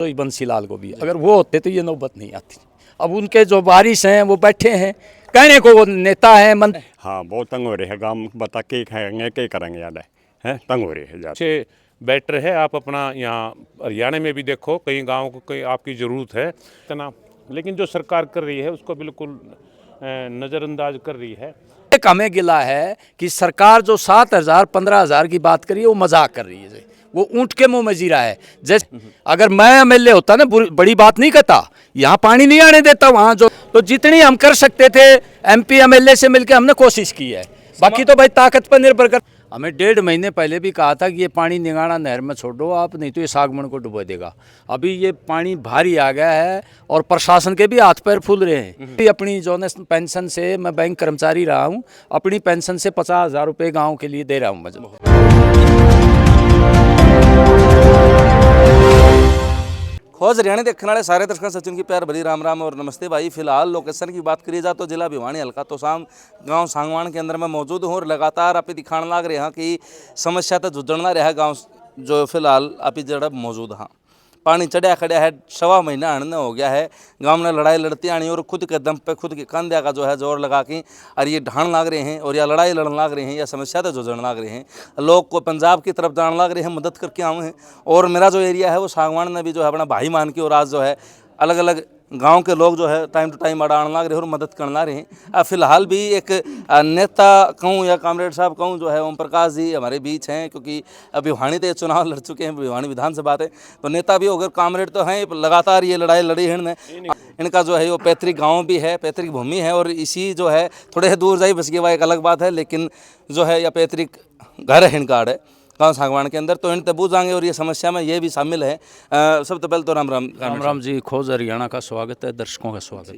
तो बंसीलाल को भी, अगर वो होते तो ये नौबत नहीं आती। अब उनके जो वारिस हैं वो बैठे हैं, कहने को वो नेता है मंत्री। हाँ, बहुत तंग हो रहे हैं गांव, बता के खाएंगे के करेंगे, याद है तंग हो रहे हैं ज़्यादा। अच्छे बेटर है। आप अपना यहाँ हरियाणा में भी देखो, कई गाँव को कई आपकी ज़रूरत है इतना, लेकिन जो सरकार कर रही है उसको बिल्कुल नज़रअंदाज कर रही है। एक हमें गिला है कि सरकार जो 7,000 15,000 की बात करी है वो मजाक कर रही है, वो ऊँट के मुंह में जीरा है। जैसे अगर मैं एमएलए होता ना, बड़ी बात नहीं कहता, यहाँ पानी नहीं आने देता वहाँ जो, तो जितनी हम कर सकते थे एमपी एमएलए से मिलकर हमने कोशिश की है, बाकी तो भाई ताकत पर निर्भर कर। हमें 1.5 महीने पहले भी कहा था कि ये पानी निगाड़ा नहर में छोड़ो आप, नहीं तो ये सागमन को डुबो देगा। अभी ये पानी भारी आ गया है और प्रशासन के भी हाथ पैर फूल रहे हैं। अपनी जो पेंशन से, मैं बैंक कर्मचारी रहा हूँ, अपनी पेंशन से 50,000 रुपये गाँव के लिए दे रहा हूँ मैं। खोज हरियाणा देखने वाले सारे दर्शकों सचिन की प्यार भरी राम राम और नमस्ते भाई। फिलहाल लोकेशन की बात करी जाए तो जिला भिवानी हल्का तोशाम गांव सांगवान के अंदर मैं मौजूद हूँ और लगातार आप दिखाने लग रहे हैं कि समस्या तो जुझना रहा गांव जो फिलहाल आप जड़ा मौजूद हाँ। पानी चढ़िया खड़ा है, 1.25 महीना आने हो गया है, गांव में लड़ाई लड़ती आनी और खुद के दम पे खुद के कंधे का जो है जोर लगा के और ये ढाण लाग रहे हैं और या लड़ाई लड़ने लाग रहे हैं या समस्या तो जुझने लाग रहे हैं। लोग को पंजाब की तरफ जाने लग रहे हैं, मदद करके आए हैं। और मेरा जो एरिया है वो सांगवान ने भी जो है अपना भाई मान के और आज जो है अलग अलग गांव के लोग जो है टाइम टू टाइम अड़ाने लग रहे हैं और मदद करने लग रहे हैं। फिलहाल भी एक नेता कहूँ या कामरेड साहब कहूँ जो है ओम प्रकाश जी हमारे बीच हैं, क्योंकि भिवानी तो चुनाव लड़ चुके हैं, भिवानी विधानसभा है, तो नेता भी होकर कामरेड तो हैं, लगातार ये लड़ाई लड़ी है इनका जो है वो पैतृक गाँव भी है, पैतृक भूमि है और इसी जो है थोड़े दूर जाई बस गया एक अलग बात है, लेकिन जो है या पैतृक घर है इनका है गाँव सांगवान के अंदर, तो इन तबू जाएंगे और ये समस्या में ये भी शामिल है। सबसे पहले तो राम राम। राम राम जी, खोज हरियाणा का स्वागत है, दर्शकों का स्वागत है।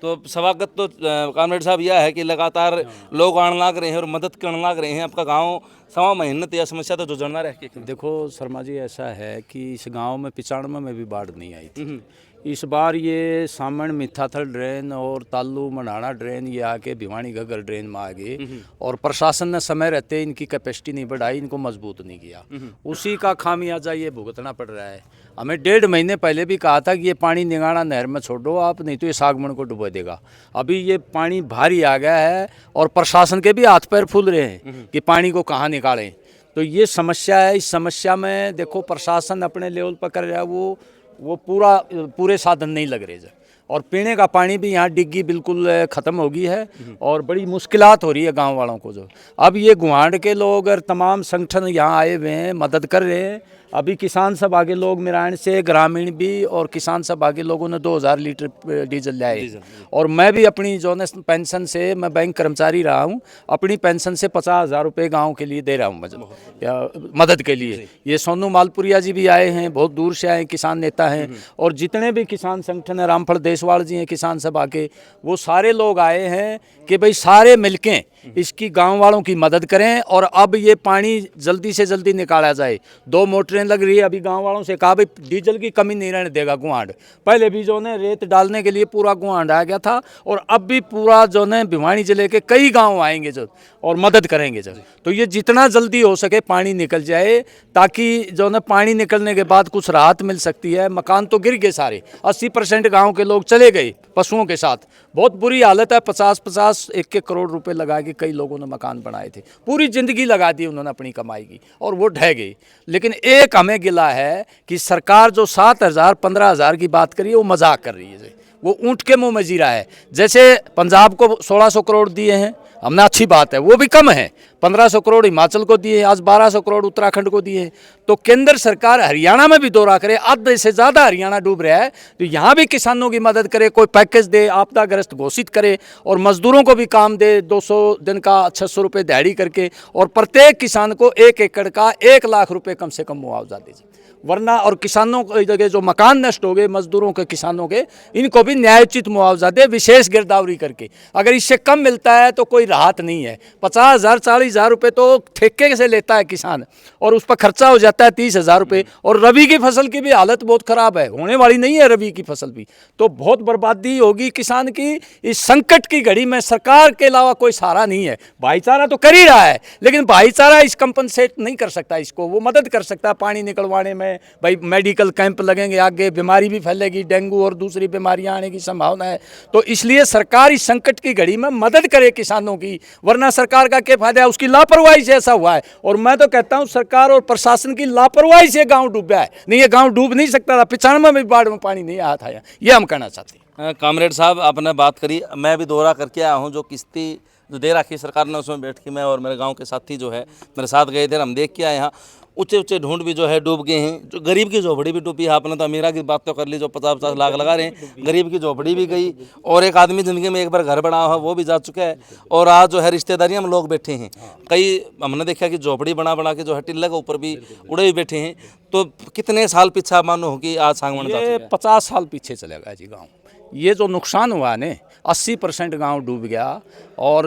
तो स्वागत तो कामरेड साहब यह है कि लगातार लोग आने लग रहे हैं और मदद करने लग रहे हैं। आपका गांव 1.25 महीने तो यह समस्या तो जुझना रह के। देखो शर्मा जी, ऐसा है कि इस गांव में 95 में भी बाढ़ नहीं आई थी। इस बार ये सामण मिथाथल ड्रेन और तालू मनाना ड्रेन ये आके भिवानी घग्गर ड्रेन में आ गए और प्रशासन ने समय रहते इनकी कैपेसिटी नहीं बढ़ाई, इनको मजबूत नहीं किया, उसी का खामियाजा ये भुगतना पड़ रहा है। हमें 1.5 महीने पहले भी कहा था कि ये पानी निगाड़ा नहर में छोड़ो आप, नहीं तो ये सागमन को डुबो देगा। अभी ये पानी भारी आ गया है और प्रशासन के भी हाथ पैर फूल रहे हैं कि पानी को कहाँ निकालें। तो ये समस्या है। इस समस्या में देखो प्रशासन अपने लेवल पर कर रहा है, वो पूरे साधन नहीं लग रहे हैं और पीने का पानी भी यहाँ डिग्गी बिल्कुल ख़त्म हो गई है और बड़ी मुश्किलात हो रही है गांव वालों को। जो अब ये गुहाड़ के लोग और तमाम संगठन यहाँ आए हुए हैं, मदद कर रहे हैं। अभी किसान सभा के लोग मिराण से, ग्रामीण भी और किसान सभा के लोगों ने 2000 लीटर डीजल लाए और मैं भी अपनी जो है पेंशन से, मैं बैंक कर्मचारी रहा हूँ, अपनी पेंशन से 50,000 रुपये गाँव के लिए दे रहा हूँ मदद के लिए। ये सोनू मालपुरिया जी भी आए हैं, बहुत दूर से आए, किसान नेता हैं और जितने भी किसान संगठन है, रामफल देसवाल जी हैं किसान सभा के, वो सारे लोग आए हैं कि भाई सारे मिलके इसकी गांव वालों की मदद करें और अब ये पानी जल्दी से जल्दी निकाला जाए। 2 मोटरें लग रही है, अभी गांव वालों से कहा भाई डीजल की कमी नहीं रहने देगा गुहाड़। पहले भी जो ने रेत डालने के लिए पूरा गुहाड़ आ गया था और अब भी पूरा जो ने भिवानी जिले के कई गाँव आएंगे जो और मदद करेंगे जो, तो ये जितना जल्दी हो सके पानी निकल जाए ताकि जो है पानी निकलने के बाद कुछ राहत मिल सकती है। मकान तो गिर गए सारे, 80% गाँव के लोग चले गए पशुओं के साथ, बहुत बुरी हालत है। 50-50 1-1 करोड़ रुपए लगा के कई लोगों ने मकान बनाए थे, पूरी ज़िंदगी लगा दी उन्होंने अपनी कमाई की और वो ढह गई। लेकिन एक हमें गिला है कि सरकार जो 7,000 15,000 की बात करी है वो मजाक कर रही है, वो ऊँट के मुंह में जीरा है। जैसे पंजाब को 1600 करोड़ दिए हैं हमने, अच्छी बात है, वो भी कम है। 1500 करोड़ हिमाचल को दिए, आज 1200 करोड़ उत्तराखंड को दिए। तो केंद्र सरकार हरियाणा में भी दौरा करे, आधे से ज़्यादा हरियाणा डूब रहा है, तो यहाँ भी किसानों की मदद करे, कोई पैकेज दे, आपदाग्रस्त घोषित करे और मजदूरों को भी काम दे, 200 दिन का 600 रुपये दिहाड़ी करके और प्रत्येक किसान को 1 एकड़ का 1 लाख रुपये कम से कम मुआवजा दीजिए। वरना और किसानों के जो मकान नष्ट हो गए, मजदूरों के, किसानों के, इनको भी न्यायोचित मुआवजा दे, विशेष गिरदावरी करके। अगर इससे कम मिलता है तो कोई राहत नहीं है। 50,000 40,000 रुपये तो ठेके से लेता है किसान और उस पर खर्चा हो जाता है 30,000 रुपये। और रबी की फसल की भी हालत बहुत ख़राब है, होने वाली नहीं है रबी की फसल भी, तो बहुत बर्बादी होगी किसान की। इस संकट की घड़ी में सरकार के अलावा कोई सहारा नहीं है। भाईचारा तो कर ही रहा है, लेकिन भाईचारा इस कंपनसेट नहीं कर सकता, इसको वो मदद कर सकता है पानी निकलवाने में है भाई, मेडिकल कैंप लगेंगे, आगे बीमारी भी फैलेगी, डेंगू और दूसरी बीमारियां आने की संभावना है। तो इसलिए सरकार इस संकट की घड़ी में मदद करे किसानों की, वरना सरकार का क्या फायदा है? उसकी लापरवाही से ऐसा हुआ है। और मैं तो कहता हूँ सरकार और प्रशासन की लापरवाही से गाँव डूबा है, नहीं ये गाँव डूब नहीं सकता था। 95 में बाढ़ में पानी नहीं आया था, ये हम कहना चाहते हैं। कामरेड साहब, आपने बात करी, मैं भी दौरा करके आया हूँ। जो किश्ती जो दे रखी सरकार ने, उसमें बैठ के मैं और मेरे गांव के साथी जो है मेरे साथ गए थे, हम देख के आए। यहाँ ऊंचे ऊंचे ढूंढ भी जो है डूब गए हैं। जो गरीब की झोपड़ी भी डूबी है। आपने तो अमीरा की बात तो कर ली, जो 50-50 लाख लगा रहे हैं, गरीब की झोपड़ी भी गई। और एक आदमी ज़िंदगी में एक बार घर बना हुआ वो भी जा चुका है। और आज जो है रिश्तेदारियाँ में लोग बैठे हैं, कई हमने देखा कि झोपड़ी बना बना के जो है टिल्ला के ऊपर भी उड़े हुए बैठे हैं। तो कितने साल पीछा मानो हो कि आज सांगवान जा ये चुका है? 50 साल पीछे चलेगा जी गाँव। ये जो नुकसान हुआ है 80% गांव डूब गया। और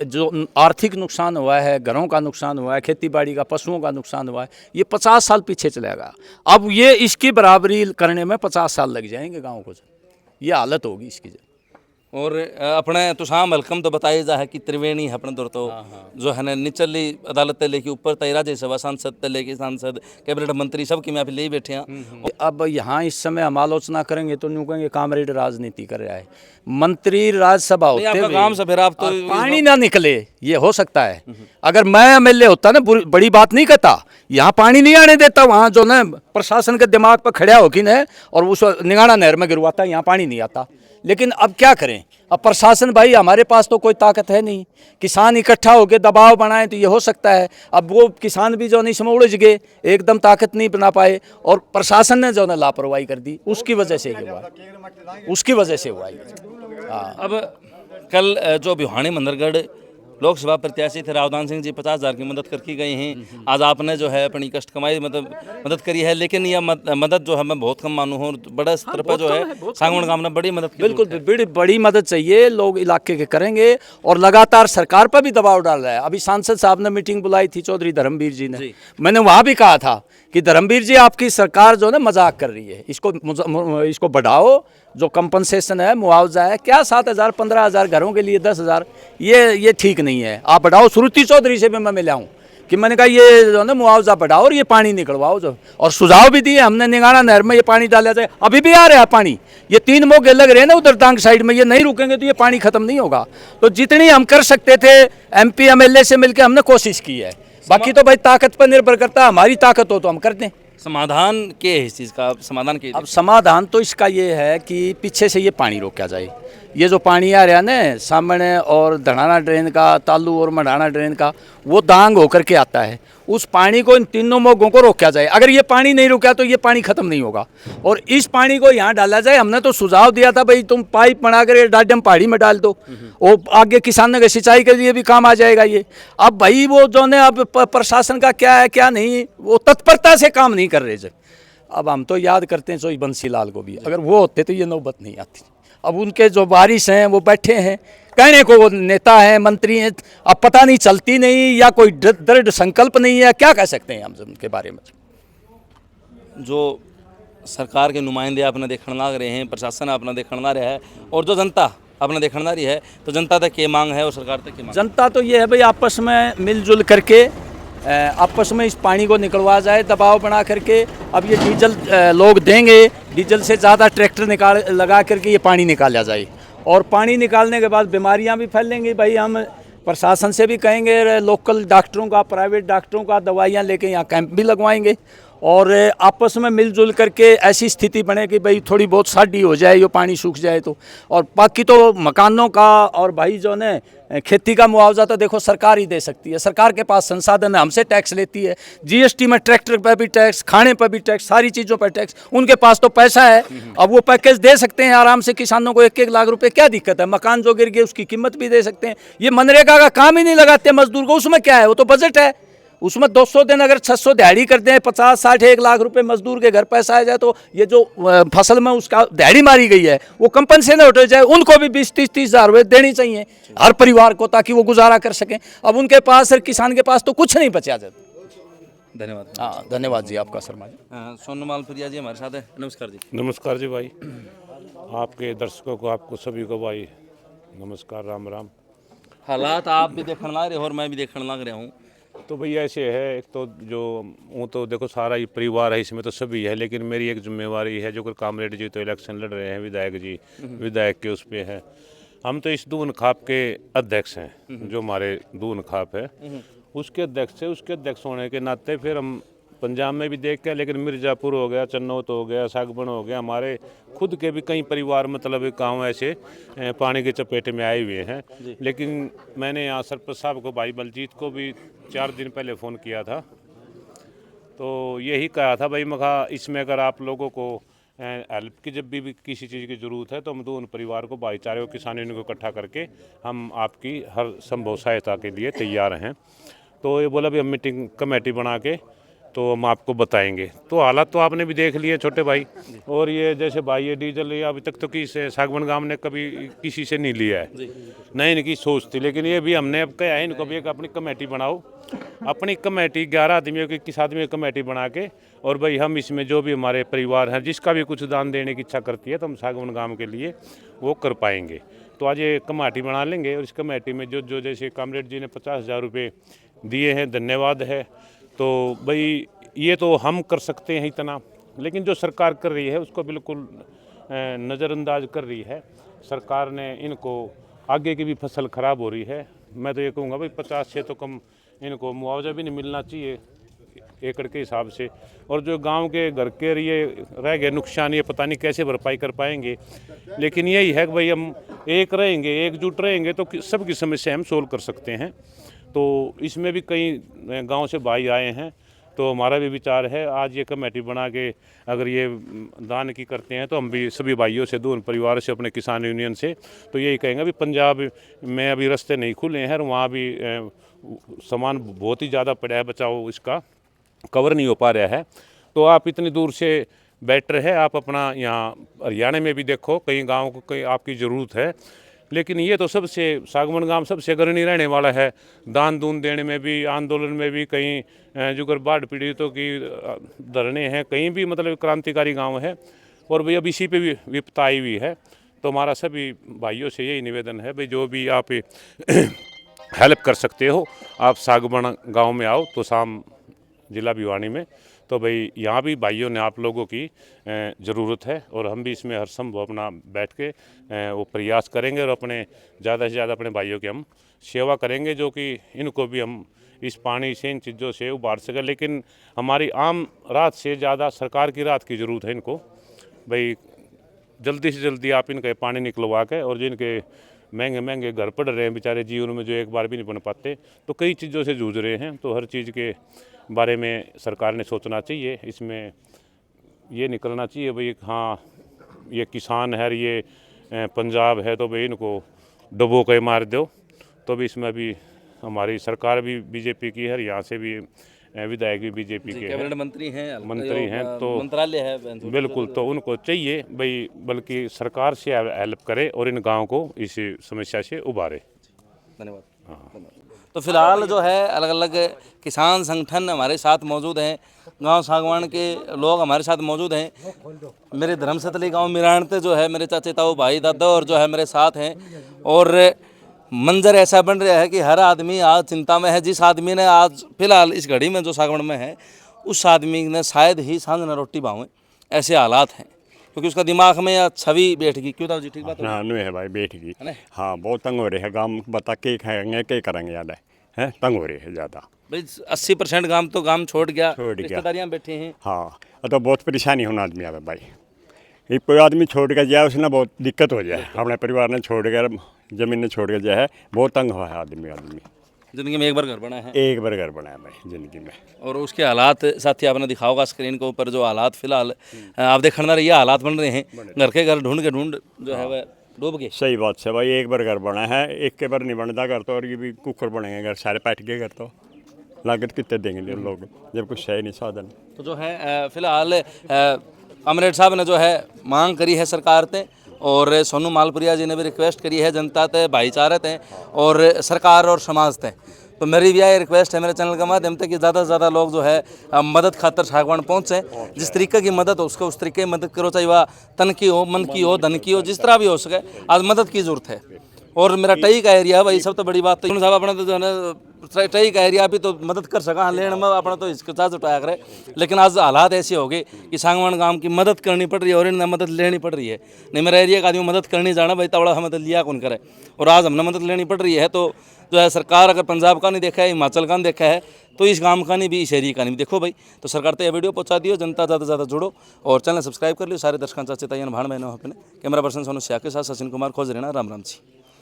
जो आर्थिक नुकसान हुआ है, घरों का नुकसान हुआ है, खेती बाड़ी का, पशुओं का नुकसान हुआ है, ये 50 साल पीछे चलेगा। अब ये इसकी बराबरी करने में 50 साल लग जाएंगे गाँव को। ये हालत होगी इसकी। और अपने तुसाम हल्कम तो बताया जा है कि त्रिवेणी है अपने दौर तो जो है ना निचली अदालत से लेके ऊपर तक राज्यसभा सांसद से लेके सांसद, कैबिनेट मंत्री सब की मैं अभी ले बैठे हैं। अब यहाँ इस समय हम आलोचना करेंगे तो न्यू कहेंगे कामरेड राजनीति कर रहा है। मंत्री राज्यसभा होते आपका हुए काम से फिर आप तो पानी ना निकले, ये हो सकता है। अगर मैं एमएलए होता ना, बड़ी बात नहीं कहता, यहाँ पानी नहीं आने देता। वहाँ जो ना प्रशासन के दिमाग पर खड़ा होगी ना और उस निगाड़ा नहर में गिरवाता, यहाँ पानी नहीं आता। लेकिन अब क्या करें? अब प्रशासन भाई, हमारे पास तो कोई ताकत है नहीं। किसान इकट्ठा होकर दबाव बनाए तो ये हो सकता है। अब वो किसान भी जो नहीं समय उलझ गए, एकदम ताकत नहीं बना पाए, और प्रशासन ने जो ना लापरवाही कर दी, उसकी वजह से ये हुआ, उसकी वजह से हुआ ये। हाँ। अब कल जो भिवानी मंदरगढ़ लोकसभा प्रत्याशी थे रावदान सिंह जी 50,000 की मदद करके गए हैं। आज आपने जो है अपनी कष्ट कमाई मदद करी है, लेकिन यह मदद जो है मैं बहुत कम मानूँ हूँ। बड़ा स्तर पर जो है सांगवान गांव ने बड़ी मदद की। बिल्कुल बड़ी मदद चाहिए, लोग इलाके के करेंगे। और लगातार सरकार पर भी दबाव डाल रहा है। अभी सांसद साहब ने मीटिंग बुलाई थी, चौधरी धर्मवीर जी ने। मैंने वहाँ भी कहा था कि धर्मवीर जी, आपकी सरकार जो है मजाक कर रही है, इसको बढ़ाओ। जो कंपनसेशन है, मुआवजा है, क्या 7,000 15,000 घरों के लिए 10,000, ये ठीक नहीं है। आप बढ़ाओ। श्रुति चौधरी से भी मैं मिला हूँ कि मैंने कहा ये जो है ना मुआवजा बढ़ाओ और ये पानी निकलवाओ जो। और सुझाव भी दिए हमने, निगाड़ा नहर में ये पानी डाला जाए। अभी भी आ रहा है पानी, ये 3 मोगे लग रहे हैं ना उधर दांग साइड में, ये नहीं रुकेंगे तो ये पानी खत्म नहीं होगा। तो जितनी हम कर सकते थे MP MLA से मिलकर हमने कोशिश की है। बाकी तो भाई ताकत पर निर्भर करता है, हमारी ताकत हो तो हम कर दें। समाधान क्या है इस चीज़ का? समाधान के अब समाधान तो इसका ये है कि पीछे से ये पानी रोका जाए। ये जो पानी आ रहा है ना सामने, और धड़ाना ड्रेन का, तालू और मढ़ाना ड्रेन का, वो दांग होकर के आता है। उस पानी को, इन तीनों मोगों को रोका जाए। अगर ये पानी नहीं रुका तो ये पानी खत्म नहीं होगा, और इस पानी को यहाँ डाला जाए। हमने तो सुझाव दिया था भाई तुम पाइप बनाकर ये डाडम पहाड़ी में डाल दो, वो आगे किसानों के सिंचाई के लिए भी काम आ जाएगा ये। अब भाई वो जो ने अब प्रशासन का क्या है क्या नहीं, वो तत्परता से काम नहीं कर रहे। अब हम तो याद करते हैं सोई बंसीलाल को भी, अगर वो होते तो ये नौबत नहीं आती। अब उनके जो वारिस हैं वो बैठे हैं, कहने को वो नेता हैं, मंत्री हैं, अब पता नहीं चलती नहीं, या कोई दृढ़ संकल्प नहीं है, क्या कह सकते हैं हम उनके बारे में। जो सरकार के नुमाइंदे अपने देखने लग रहे हैं, प्रशासन अपना देखने लग रहा है, और जो जनता अपना देखने लग रही है, तो जनता तक क्या मांग है और सरकार तक क्या मांग? जनता तो ये है भाई, आपस में मिलजुल करके आपस में इस पानी को निकलवा जाए, दबाव बना करके। अब ये डीजल लोग देंगे, डीजल से ज़्यादा ट्रैक्टर लगा करके ये पानी निकाला जाए। और पानी निकालने के बाद बीमारियां भी फैलेंगी। भाई हम प्रशासन से भी कहेंगे, लोकल डॉक्टरों का, प्राइवेट डॉक्टरों का दवाइयां लेके यहाँ कैंप भी लगवाएंगे। और आपस में मिलजुल करके ऐसी स्थिति बने कि भाई थोड़ी बहुत साड़ी हो जाए, ये पानी सूख जाए तो। और बाकी तो मकानों का और भाई जो ने खेती का मुआवजा तो देखो सरकार ही दे सकती है। सरकार के पास संसाधन है, हमसे टैक्स लेती है, GST में ट्रैक्टर पर भी टैक्स, खाने पर भी टैक्स, सारी चीज़ों पर टैक्स। उनके पास तो पैसा है, अब वो पैकेज दे सकते हैं आराम से किसानों को 1-1 लाख रुपए। क्या दिक्कत है? मकान जो गिर गए उसकी कीमत भी दे सकते हैं। ये मनरेगा का काम ही नहीं लगाते मजदूर को, उसमें क्या है? वो तो बजट है, उसमें 200 दिन अगर 600 दिहाड़ी करते हैं, 50-60-1 लाख रुपए मजदूर के घर पैसा आ जाए, तो ये जो फसल में उसका दिहाड़ी मारी गई है वो कंपनसेशन उठ जाए। उनको भी 20-30 हज़ार रुपये देनी चाहिए हर परिवार को, ताकि वो गुजारा कर सकें। अब उनके पास, किसान के पास तो कुछ नहीं बचा जाता। धन्यवाद। हाँ धन्यवाद जी आपका शर्मा जी। सोनमाल प्रिया जी हमारे साथ है, नमस्कार जी। नमस्कार जी भाई, आपके दर्शकों को, आपको सभी को भाई नमस्कार, राम राम। हालात आप भी देखने लग रहे हो और मैं भी देखने लग रहा हूँ। तो भैया ऐसे है, एक तो जो वो तो देखो सारा ही परिवार है, इसमें तो सभी है, लेकिन मेरी एक जिम्मेवारी है जो कि कामरेड जी तो इलेक्शन लड़ रहे हैं, विधायक जी विधायक के उस पर है। हम तो इस दून खाप के अध्यक्ष हैं, जो हमारे दून खाप है उसके अध्यक्ष है। उसके अध्यक्ष होने के नाते फिर हम पंजाब में भी देख के, लेकिन मिर्ज़ापुर हो गया, चन्नौत हो गया, सागबन हो गया, हमारे खुद के भी कई परिवार मतलब गांव ऐसे पानी के चपेटे में आए हुए हैं। लेकिन मैंने यहाँ सरपंच साहब को, भाई बलजीत को भी 4 दिन पहले फ़ोन किया था, तो यही कहा था भाई मखा इसमें अगर आप लोगों को हेल्प की जब भी किसी चीज़ की ज़रूरत है तो हम तो उन परिवार को, भाईचारे को, किसानों को इकट्ठा करके हम आपकी हर संभव सहायता के लिए तैयार हैं। तो ये बोला भी हम मीटिंग कमेटी बना के तो हम आपको बताएंगे। तो हालात तो आपने भी देख लिए छोटे भाई, और ये जैसे भाई ये डीजल ये अभी तक तो किसी सागवन गांव ने कभी किसी से नहीं लिया है, नहीं इनकी सोच थी। लेकिन ये भी हमने अब कहा है इनको भी एक अपनी कमेटी बनाओ, अपनी कमेटी 11 आदमियों की 21 आदमियों की कमेटी बना के, और भाई हम इसमें जो भी हमारे परिवार हैं जिसका भी कुछ दान देने की इच्छा करती है तो हम सागवन गांव के लिए वो कर पाएंगे। तो आज ये कमेटी बना लेंगे, और इस कमेटी में जो जैसे कामरेड जी ने 50,000 रुपये दिए हैं, धन्यवाद है। तो भाई ये तो हम कर सकते हैं इतना, लेकिन जो सरकार कर रही है उसको बिल्कुल नज़रअंदाज कर रही है। सरकार ने इनको आगे की भी फसल ख़राब हो रही है, मैं तो ये कहूँगा भाई 50 से तो कम इनको मुआवजा भी नहीं मिलना चाहिए एकड़ के हिसाब से। और जो गांव के घर के लिए रह गए नुकसान, ये पता नहीं कैसे भरपाई कर पाएंगे। लेकिन यही है कि भाई हम एक रहेंगे, एकजुट रहेंगे तो सबकी समस्या हम सोल्व कर सकते हैं। तो इसमें भी कई गांव से भाई आए हैं, तो हमारा भी विचार है आज ये कमेटी बना के अगर ये दान की करते हैं तो हम भी सभी भाइयों से, दोनों परिवार से, अपने किसान यूनियन से तो यही कहेंगे भी पंजाब में अभी रास्ते नहीं खुले हैं और वहाँ भी सामान बहुत ही ज़्यादा पड़ा है, बचाओ इसका कवर नहीं हो पा रहा है। तो आप इतनी दूर से बेटर है आप अपना यहाँ हरियाणा में भी देखो, कई गाँव को कई आपकी ज़रूरत है। लेकिन ये तो सबसे सागवन गांव सबसे अग्रणी रहने वाला है, दान दून देने में भी, आंदोलन में भी। कहीं जुगर बाढ़ पीड़ितों की धरने हैं, कहीं भी मतलब क्रांतिकारी गांव है, और भाई अब इसी पे भी विपत्ति आई हुई है। तो हमारा सभी भाइयों से यही निवेदन है भाई जो भी आप हेल्प कर सकते हो आप सागवन गांव में आओ, तो शाम जिला भिवानी में। तो भाई यहाँ भी भाइयों ने आप लोगों की ज़रूरत है, और हम भी इसमें हर संभव अपना बैठ के वो प्रयास करेंगे, और अपने ज़्यादा से ज़्यादा अपने भाइयों की हम सेवा करेंगे, जो कि इनको भी हम इस पानी से, इन चीज़ों से उबार सकें। लेकिन हमारी आम राहत से ज़्यादा सरकार की राहत की ज़रूरत है इनको। भाई जल्दी से जल्दी आप इनका पानी निकलवा के, और जिनके महंगे महंगे घर पड़ रहे हैं बेचारे जीवन में, जो एक बार भी नहीं बन पाते, तो कई चीज़ों से जूझ रहे हैं, तो हर चीज़ के बारे में सरकार ने सोचना चाहिए। इसमें ये निकलना चाहिए भाई हाँ ये किसान है, ये पंजाब है, तो भाई इनको डुबो के मार दो। तो भी इसमें भी हमारी सरकार भी बीजेपी की है, यहाँ से भी विधायक भी बीजेपी के कैबिनेट मंत्री हैं, तो मंत्रालय है बिल्कुल। तो उनको चाहिए भाई बल्कि सरकार से हेल्प करे और इन गाँव को इस समस्या से उबारे। धन्यवाद। हाँ। तो फिलहाल जो है अलग अलग किसान संगठन हमारे साथ मौजूद हैं, गांव सागवान के लोग हमारे साथ मौजूद हैं। मेरे धर्मसतली गांव मिराणते जो है मेरे चाचे ताऊ भाई दादा और जो है मेरे साथ हैं, और मंजर ऐसा बन रहा है कि हर आदमी आज चिंता में है। जिस आदमी ने आज फिलहाल इस घड़ी में जो सागवान में है, उस आदमी ने शायद ही सांझ न रोटी पावे, ऐसे हालात हैं, क्योंकि उसका दिमाग में या छवि बैठ गई। क्यों जी, ठीक बात हाँ नहीं है भाई, बैठ गई। हाँ बहुत तंग हो रहे हैं गांव, बता के खाएंगे क्या करेंगे, ज़्यादा है तंग हो रहे हैं ज़्यादा। भाई 80% गांव तो गांव छोड़ गया, रिश्तेदारियाँ बैठे हैं। हाँ तो बहुत परेशानी होना आदमी आता भाई, एक कोई आदमी छोड़ कर जाए उसने बहुत दिक्कत हो जाए, अपने परिवार ने छोड़ कर जमीन ने छोड़ कर जाए, बहुत तंग हुआ है आदमी। जिंदगी में एक बार घर बना है, एक बार घर बना है भाई जिंदगी में, और उसके हालात साथी आपने दिखा होगा स्क्रीन के ऊपर, जो हालात फिलहाल आप देखना रहिए, हालात बन रहे हैं। घर के घर ढूंढ जो है वह डूब गए। सही बात है भाई, एक बार घर बना है, एक के बार नहीं बनता घर तो, और ये भी कुकर बनेंगे घर, सारे पैट के घर तो लागत कितने देंगे लोग जब कुछ है नहीं साधन। तो जो है फिलहाल कामरेड साहब ने जो है मांग करी है सरकार ते, और सोनू मालपुरिया जी ने भी रिक्वेस्ट करी है जनता ते, भाईचारे ते और सरकार और समाज ते। तो मेरी भी यह रिक्वेस्ट है मेरे चैनल के माध्यम से कि ज़्यादा से ज़्यादा लोग जो है मदद खातर सागवान पहुँचे। जिस तरीके की मदद हो उसको उस तरीके की मदद करो, चाहे वह तन की हो, मन की हो, धन की हो, जिस तरह भी हो सके, आज मदद की ज़रूरत है। और मेरा टई का एरिया है भाई, सब तो बड़ी बात तो साहब अपना तो जो है ना टई का एरिया भी तो मदद कर सका लेने में, अपना तो हिचकिचाहट उठाया करे। लेकिन आज हालात ऐसे हो गए कि सांगवान गांव की मदद करनी पड़ रही है और इन्हें मदद लेनी पड़ रही है। नहीं मेरा एरिया का आदमी मदद करनी जाना भाई, तबड़ा हम मदद लिया कौन करे, और आज हमने मदद लेनी पड़ रही है। तो जो है सरकार अगर पंजाब का नहीं देखा है, हिमाचल का नहीं देखा है, तो इस गांव का नहीं भी, इस एरिया का नहीं भी देखो भाई। तो सरकार तो यह वीडियो पहुंचा दियो, जनता ज़्यादा से ज़्यादा जुड़ो और चैनल सब्सक्राइब कर लियो। सारे दर्शकों चाचे ताइयान भाण बहनों अपने कैमरा पर्सन सोनू सिया के साथ सचिन कुमार खोज रहना। राम राम जी।